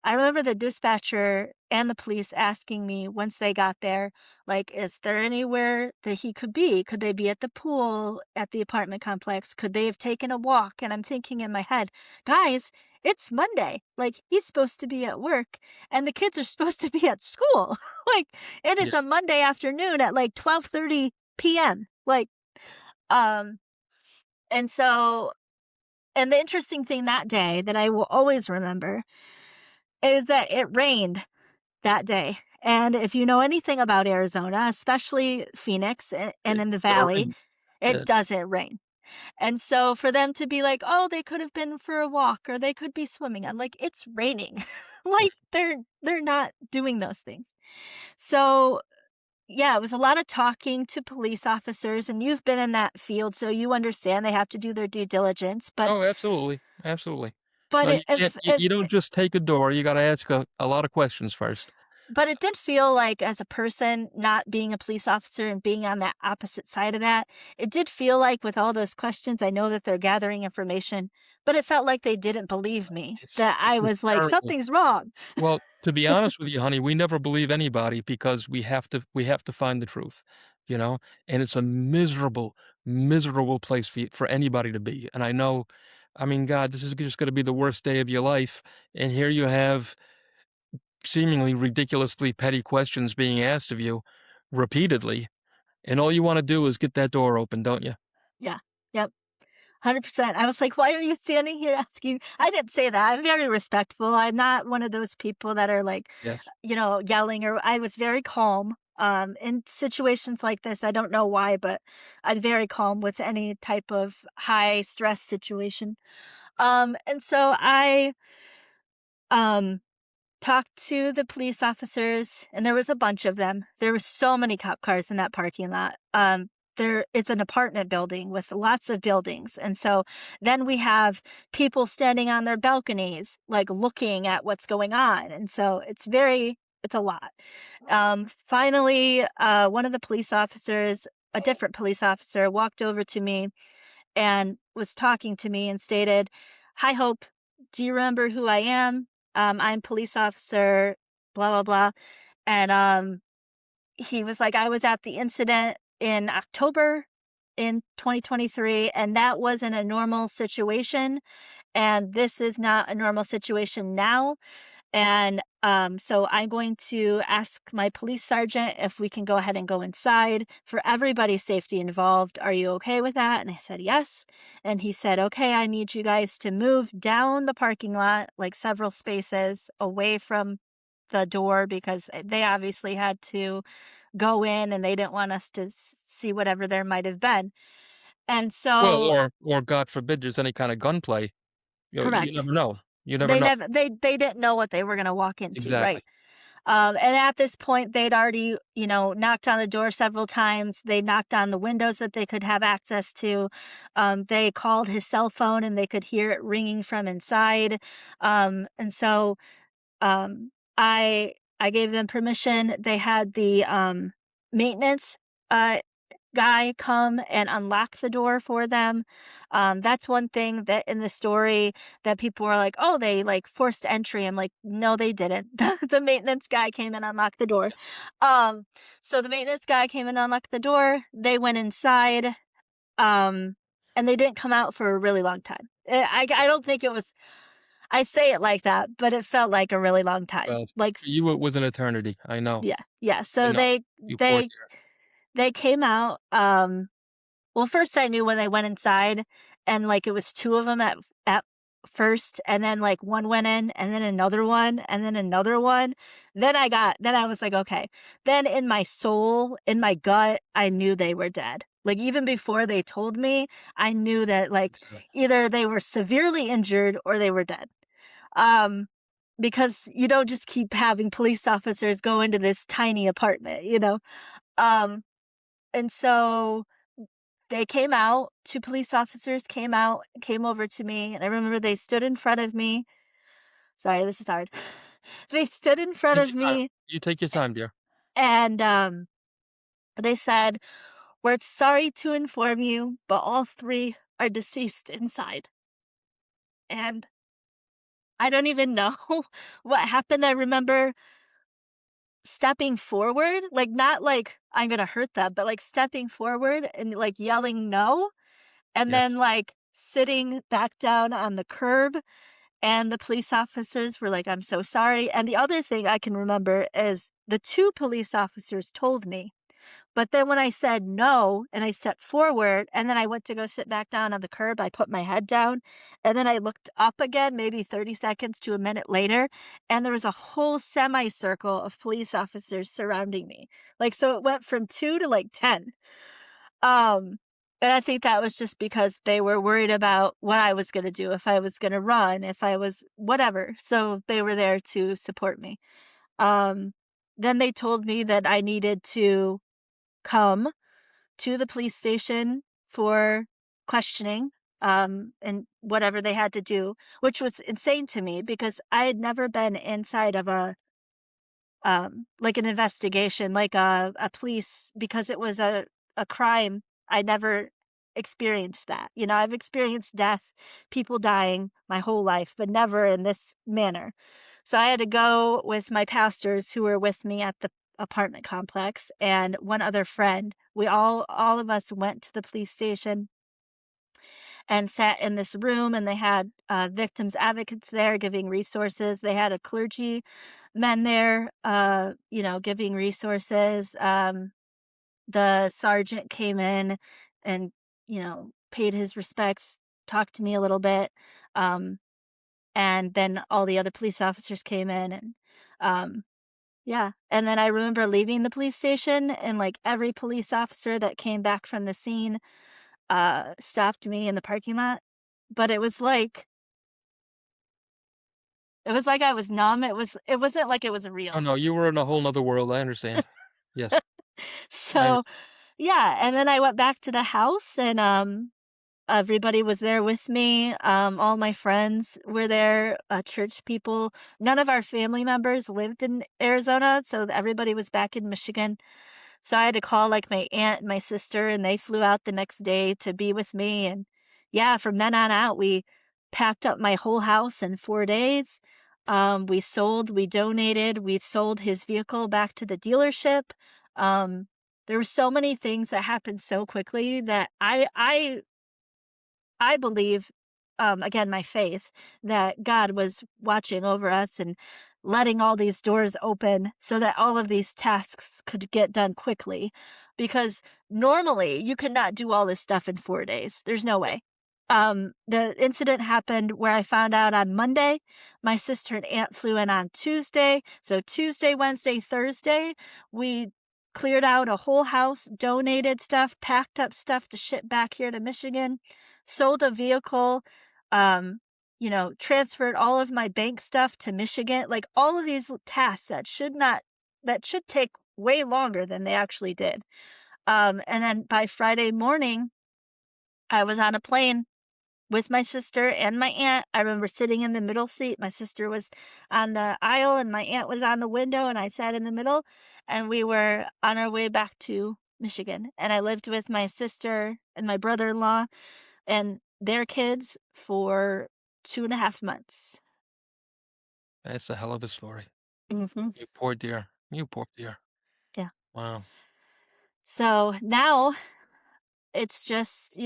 I remember the dispatcher and the police asking me once they got there, like, "Is there anywhere that he could be? Could they be at the pool at the apartment complex? Could they have taken a walk?" And I'm thinking in my head, "Guys, it's Monday. Like, he's supposed to be at work and the kids are supposed to be at school." Like, it Yeah. is a Monday afternoon at like 12:30 PM. Like, um, and so, and the interesting thing that day that I will always remember is that it rained that day. And if you know anything about Arizona, especially Phoenix and in It's the gonna valley, rain. it Yeah. doesn't rain. And so for them to be like, "Oh, they could have been for a walk or they could be swimming." I'm like, "It's raining." Like they're not doing those things. So, yeah, it was a lot of talking to police officers, and you've been in that field so you understand they have to do their due diligence, Oh, absolutely. Absolutely. but No, I you can't you if don't just take a door, you gotta ask a lot of questions first. But it did feel like, as a person not being a police officer and being on that opposite side of that, it did feel like, with all those questions, I know that they're gathering information, but it felt like they didn't believe me, that It I was was like, terrible. "Something's wrong." Well, to be honest with you, honey, we never believe anybody because we have to find the truth, you know? And it's a miserable, miserable place for anybody to be. And I know, I mean, God, this is just gonna be the worst day of your life, and here you have seemingly ridiculously petty questions being asked of you repeatedly, and all you wanna do is get that door open, don't you? Yeah. Yep. 100%. I was like, "Why are you standing here asking?" I didn't say that. I'm very respectful. I'm not one of those people that are like, Yes. yelling, or I was very calm. In situations like this, I don't know why, but I'm very calm with any type of high stress situation. And so I um talked to the police officers, and there was a bunch of them. There were so many cop cars in that parking lot. It's an apartment building with lots of buildings, and so then we have people standing on their balconies, like, looking at what's going on, and so it's a lot. Finally, one of the police officers, a different police officer, walked over to me and was talking to me and stated, "Hi, Hope. Do you remember who I am? I'm police officer, blah, blah, blah." And he was like, "I was at the incident in October in 2023, and that wasn't a normal situation. And this is not a normal situation now. And so I'm going to ask my police sergeant if we can go ahead and go inside for everybody's safety involved. Are you okay with that?" And I said, "Yes." And he said, "Okay, I need you guys to move down the parking lot, like several spaces away from the door, because they obviously had to go in and they didn't want us to see whatever there might have been." And Well, so, or God forbid there's any kind of gunplay, you correct. never know. You never know. They didn't know what they were going to walk into, Exactly. right? And at this point, they'd already, knocked on the door several times. They knocked on the windows that they could have access to. They called his cell phone and they could hear it ringing from inside. And so I gave them permission. They had the maintenance uh, guy come and unlock the door for them. That's one thing that in the story that people were like, "Oh, they like forced entry." I'm like, "No, they didn't." The maintenance guy came and unlocked the door. Um, so the maintenance guy came and unlocked the door. They went inside, um, and they didn't come out for a really long time. I don't think it was. I say it like that, but it felt like a really long time. Well, Like, for you, it was an eternity. I know. yeah, yeah. I So know. they You poor they dear. they came out. Well, first I knew when they went inside, and, like, it was 2 of them at first, and then, like, one went in, and then another one, and then another one. Then I was like, "Okay." Then in my soul, in my gut, I knew they were dead. Like, even before they told me, I knew that, like, Sure. either they were severely injured or they were dead. Um, because you don't just keep having police officers go into this tiny apartment, you know? Um, and so they came out, 2 police officers came out, came over to me, and I remember they stood in front of me. Sorry, this is hard. They stood in front Take of your time. me, You take your time, dear. and, they said, "We're sorry to inform you, but all 3 are deceased inside." And I don't even know what happened. I remember stepping forward, like, not like I'm gonna hurt them, but, like, stepping forward and, like, yelling, "No," and Yes. then, like, sitting back down on the curb. And the police officers were like, "I'm so sorry." And the other thing I can remember is the 2 police officers told me, but then when I said no and I stepped forward and then I went to go sit back down on the curb, I put my head down and then I looked up again maybe 30 seconds to a minute later, and there was a whole semicircle of police officers surrounding me. Like, so it went from 2 to, like, 10. Um, and I think that was just because they were worried about what I was gonna do, if I was gonna run, if I was whatever. So they were there to support me. Um, then they told me that I needed to come to the police station for questioning, and whatever they had to do, which was insane to me because I had never been inside of like an investigation, like a police because it was a crime. I never experienced that. You know, I've experienced death, people dying my whole life, but never in this manner. So I had to go with my pastors who were with me at the apartment complex and one other friend. We all of us went to the police station and sat in this room, and they had victims advocates there giving resources. They had a clergy men there, you know, giving resources. The sergeant came in and, you know, paid his respects, talked to me a little bit. Um, and then all the other police officers came in and, yeah. And then I remember leaving the police station and like every police officer that came back from the scene, stopped me in the parking lot. But it was like I was numb. It wasn't like it was Oh, real. no, you were in a whole 'nother world, I understand. Yes, I So, yeah, and then I went back to the house and, everybody was there with me, all my friends were there, church people. None of our family members lived in Arizona, so everybody was back in Michigan. So I had to call, like, my aunt and my sister, and they flew out the next day to be with me, and, yeah, from then on out, we packed up my whole house in 4 days. We donated, we sold his vehicle back to the dealership. Um, there were so many things that happened so quickly that I believe, again, my faith, that God was watching over us and letting all these doors open so that all of these tasks could get done quickly. Because normally you could not do all this stuff in 4 days. There's no way. The incident happened where I found out on Monday. My sister and aunt flew in on Tuesday. So Tuesday, Wednesday, Thursday, we cleared out a whole house, donated stuff, packed up stuff to ship back here to Michigan, sold a vehicle, um, you know, transferred all of my bank stuff to Michigan, like all of these tasks that should take way longer than they actually did. And then by Friday morning, I was on a plane with my sister and my aunt. I remember sitting in the middle seat. My sister was on the aisle and my aunt was on the window, and I sat in the middle, and we were on our way back to Michigan. And I lived with my sister and my brother-in-law and their kids for 2.5 months. that's a hell of a story. Mhm. You poor dear. You poor dear. Yeah. Wow. So now it's just,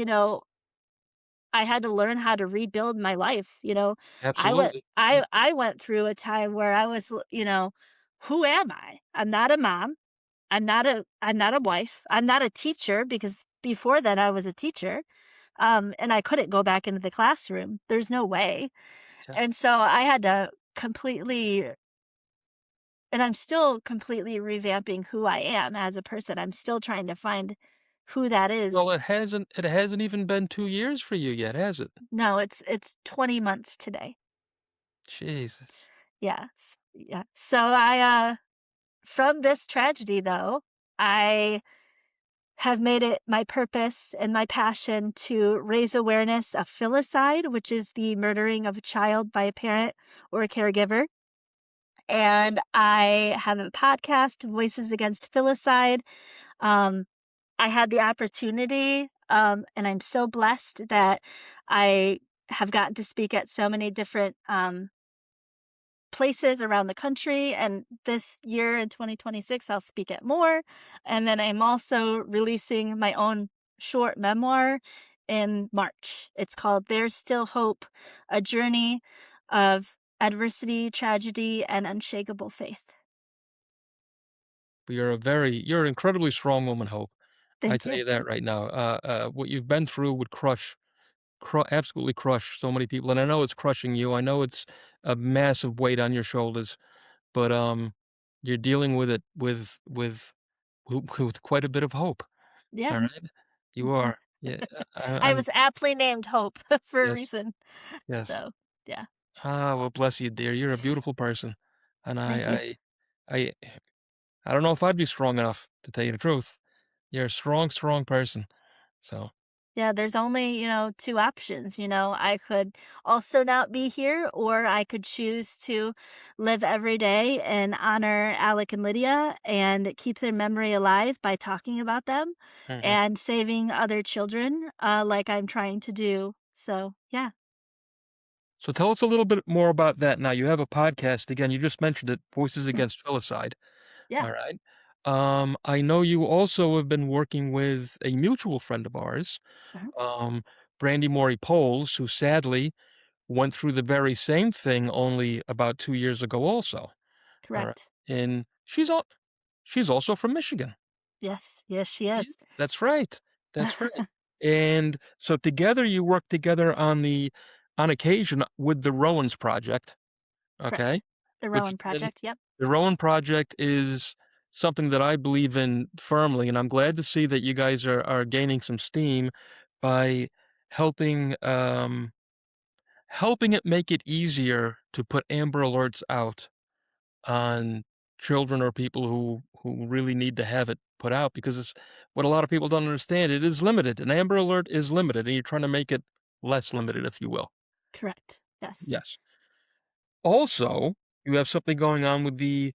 I had to learn how to rebuild my life, you know? I went Absolutely. Yeah. I went through a time where I was, who am I? I'm not a mom. I'm not a wife. I'm not a teacher because before then I was a teacher. And I couldn't go back into the classroom. There's no way. Yeah. And so I had to completely and I'm still completely revamping who I am as a person. I'm still trying to find who that Well, is. it hasn't even been 2 years for you yet, has it? No, it's 20 months today. Jesus. Yeah. Yeah. So from this tragedy though, I have made it my purpose and my passion to raise awareness of filicide, which is the murdering of a child by a parent or a caregiver. And I have a podcast, Voices Against Filicide. Um, I had the opportunity, and I'm so blessed that I have gotten to speak at so many different places around the country. And this year in 2026, I'll speak at more. And then I'm also releasing my own short memoir in March. It's called There's Still Hope, a journey of adversity, tragedy, and unshakable faith. You're an incredibly strong woman, Hope. I Thank tell you. you that right now. What you've been through would absolutely crush so many people, and I know it's crushing you. I know it's a massive weight on your shoulders, but, you're dealing with it with quite a bit of hope, Yeah. alright? You are. Yeah, I I'm was aptly named Hope for a yes, reason. yes. So, yeah. Well, bless you, dear. You're a beautiful person, and Thank you. I I don't know if I'd be strong enough to tell you the truth. You're a strong, strong person, so Yeah, there's only, 2 options, I could also not be here, or I could choose to live every day and honor Alec and Lydia and keep their memory alive by talking about them Mhm. and saving other children, like I'm trying to do. So, yeah. So tell us a little bit more about that now. You have a podcast, again, you just mentioned it, Voices Against Filicide, Yeah. alright? I know you also have been working with a mutual friend of ours, Mhm. um, Brandy Morey Poles, who sadly went through the very same thing only about 2 years ago also, alright? Correct. And she's also from Michigan. Yes. Yes, she Yeah, is. that's right. That's right. And so together you work together on occasion with the Rowans Project, okay? Correct. The Which Rowan again, Project, yep. the Rowan Project is something that I believe in firmly, and I'm glad to see that you guys are gaining some steam by helping, helping it make it easier to put Amber Alerts out on children or people who really need to have it put out because it's what a lot of people don't understand. It is limited. An Amber Alert is limited, and you're trying to make it less limited, if you will. Correct. Yes. Yes. Also, you have something going on with the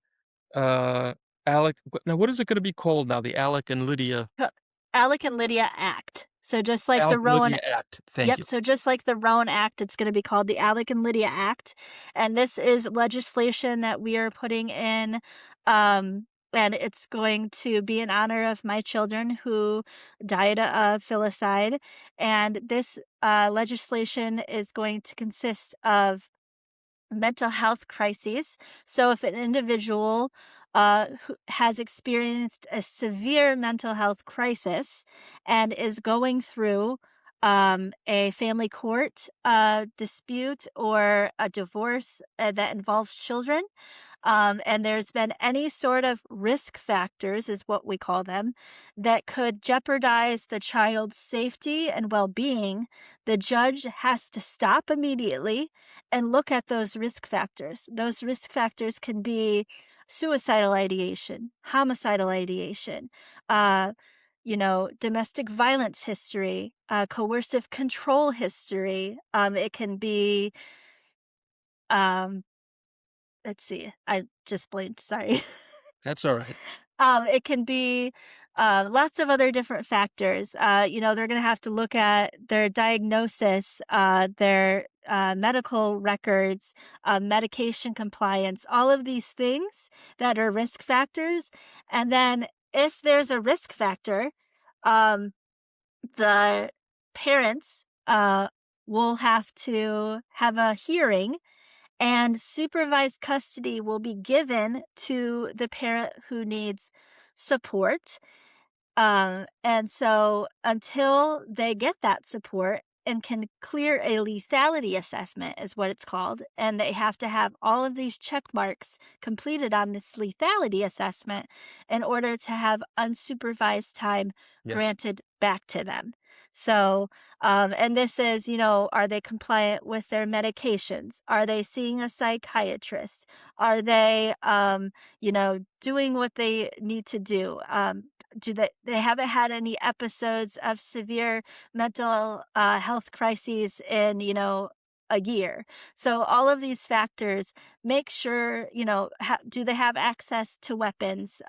uh now what is it going to be called now? The Alec and Lydia Co Alec and Lydia Act. So just like the Alec and Rowan Lydia Act. Thank Yep, you. so just like the Rowan Act, it's gonna be called the Alec and Lydia Act, and this is legislation that we are putting in, and it's going to be in honor of my children who died of filicide, and this, legislation is going to consist of mental health crises. So, if an individual who has experienced a severe mental health crisis and is going through a family court dispute or a divorce that involves children, and there's been any sort of risk factors, is what we call them, that could jeopardize the child's safety and well being, the judge has to stop immediately and look at those risk factors. Those risk factors can be suicidal ideation, homicidal ideation, uh, domestic violence history, coercive control history. It can be, um, let's see, I just blinked, sorry. That's all right. It can be, lots of other different factors. They're gonna have to look at their diagnosis, their, medical records, medication compliance, all of these things that are risk factors, and then if there's a risk factor, um, the parents, will have to have a hearing, and supervised custody will be given to the parent who needs support. And so until they get that support and can clear a lethality assessment, is what it's called, and they have to have all of these check marks completed on this lethality assessment in order to have unsupervised time Yes. granted back to them. So, and this is, are they compliant with their medications? Are they seeing a psychiatrist? Are they, doing what they need to do? Do they haven't had any episodes of severe mental health crises in a year. So all of these factors make sure do they have access to weapons.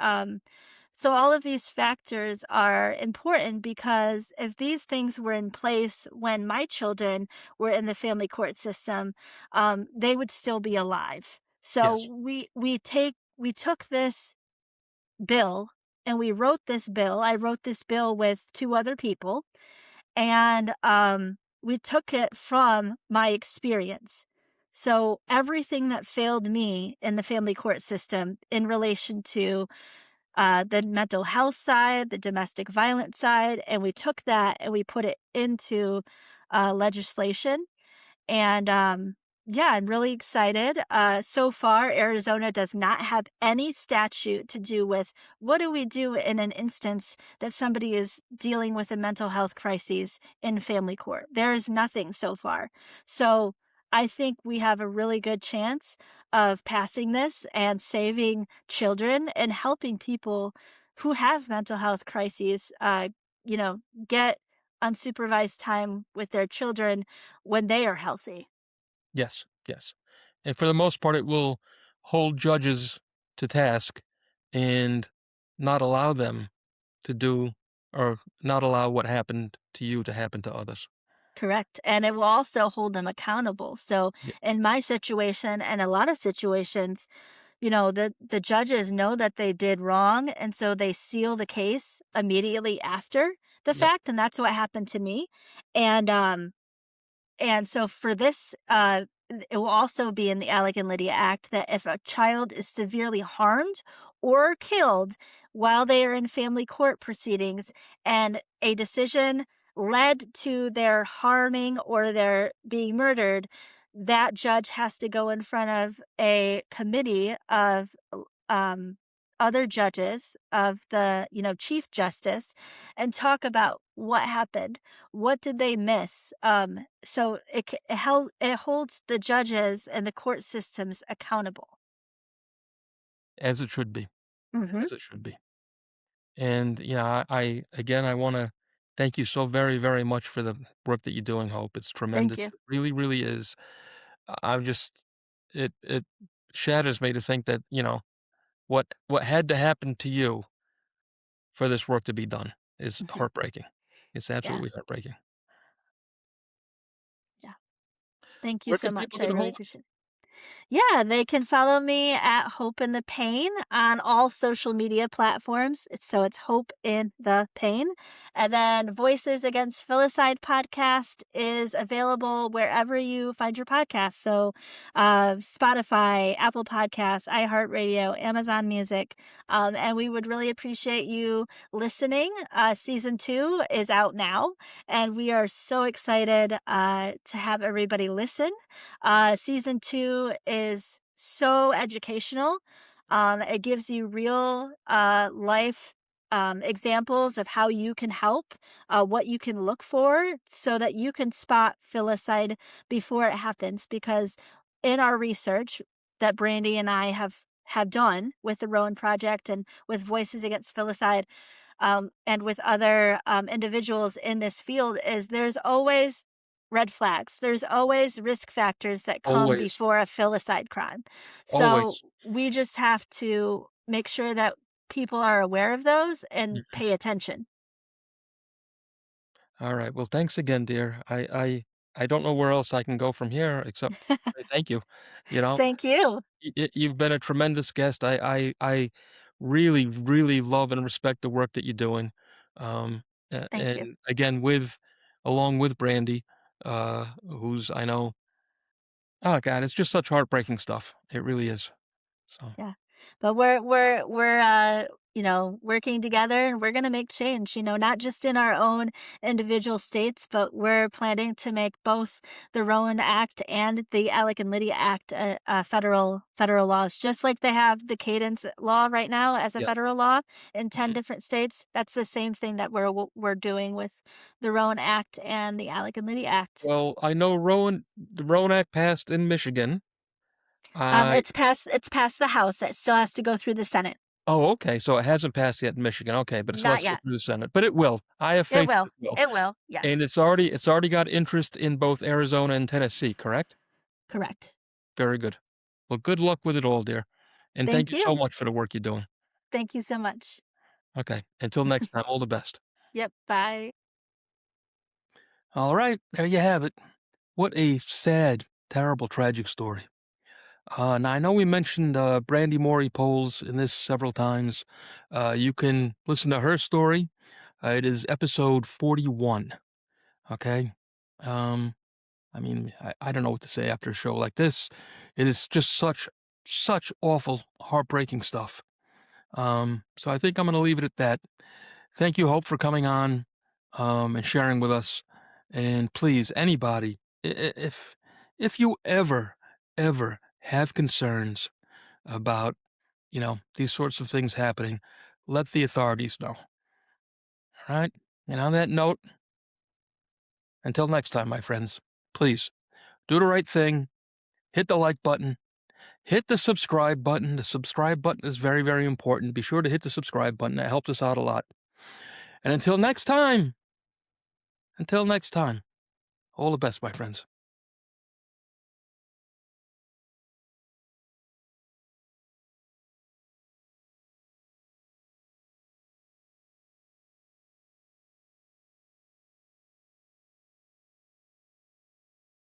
So all of these factors are important because if these things were in place when my children were in the family court system, they would still be alive. So Yes. we took this bill and we wrote this bill. I wrote this bill with 2 other people, and, we took it from my experience. So, everything that failed me in the family court system in relation to, the mental health side, the domestic violence side, and we took that and we put it into, legislation, and, yeah, I'm really excited. So far, Arizona does not have any statute to do with what do we do in an instance that somebody is dealing with a mental health crisis in family court. There is nothing so far. So I think we have a really good chance of passing this and saving children and helping people who have mental health crises, you know, get unsupervised time with their children when they are healthy. Yes, yes. And for the most part, it will hold judges to task and not allow them to do or not allow what happened to you to happen to others. Correct, and it will also hold them accountable. So, Yeah, in my situation and a lot of situations, the judges know that they did wrong, and so they seal the case immediately after the yep. fact, and that's what happened to me. And, and so for this, it will also be in the Alec and Lydia Act that if a child is severely harmed or killed while they are in family court proceedings and a decision led to their harming or their being murdered, that judge has to go in front of a committee of um, other judges of the, chief justice and talk about what happened. What did they miss? So it holds the judges and the court systems accountable. As it should be, Mhm. as it should be. And yeah, I again, I want to thank you so very, very much for the work that you're doing, Hope. It's Thank tremendous. you. It really, really is. I'm just, it shatters me to think that what had to happen to you for this work to be done is Mhm. heartbreaking. It's Yeah, absolutely heartbreaking. yeah. Thank you Where so can people much. I get a really hold? appreciate it. Yeah, they can follow me at Hope in the Pain on all social media platforms. It's Hope in the Pain. And then Voices Against Filicide podcast is available wherever you find your podcast. So Spotify, Apple Podcasts, iHeartRadio, Amazon Music. And we would really appreciate you listening. Season 2 is out now, and we are so excited to have everybody listen. Season 2 is so educational. It gives you real life examples of how you can help, what you can look for so that you can spot filicide before it happens. Because in our research that Brandy and I have done with the Rowan Project and with Voices Against Filicide, and with other individuals in this field is there's always red flags. There's always risk factors that come Always, before a filicide crime. So always. we just have to make sure that people are aware of those and Mhm. pay attention. All right. Well, thanks again, dear. I don't know where else I can go from here except say thank you. You know, Thank you. you've been a tremendous guest. I really, really love and respect the work that you're doing. Thank you. And again, along with Brandy, who's I know. Oh God, it's just such heartbreaking stuff. It really is. So Yeah. But we're working together and we're going to make change, not just in our own individual states, but we're planning to make both the Rowan Act and the Alec and Lydia Act federal laws, just like they have the Cadence law right now as a yeah. federal law in 10 Mhm. different states. That's the same thing that we're doing with the Rowan Act and the Alec and Lydia Act. Well, I know the Rowan Act passed in Michigan. I It's passed the House. It still has to go through the Senate. Oh, okay, so it hasn't passed yet in Michigan, okay, but it still Not has to go yet. through the Senate, but it will. I have It faith that will. it will. It will. And Yes. it's already got interest in both Arizona and Tennessee, correct? Correct. Very good. Well, good luck with it all, dear, and thank Thank you so you. much for the work you're doing. Thank you so much. Okay, until next time, all the best. Yep. Bye. All right, there you have it. What a sad, terrible, tragic story. Now I know we mentioned, Brandy Morey Poles in this several times. You can listen to her story. It is episode 41, okay? Um I mean, I don't know what to say after a show like this. It is just such awful, heartbreaking stuff. So I think I'm going to leave it at that. Thank you, Hope, for coming on, and sharing with us. And please, anybody, if you ever have concerns about these sorts of things happening, let the authorities know. All right. And on that note, until next time, my friends, please do the right thing. Hit the like button. Hit the subscribe button. The subscribe button is very, very important. Be sure to hit the subscribe button. That helps us out a lot. And until next time, Until next time, all the best, my friends.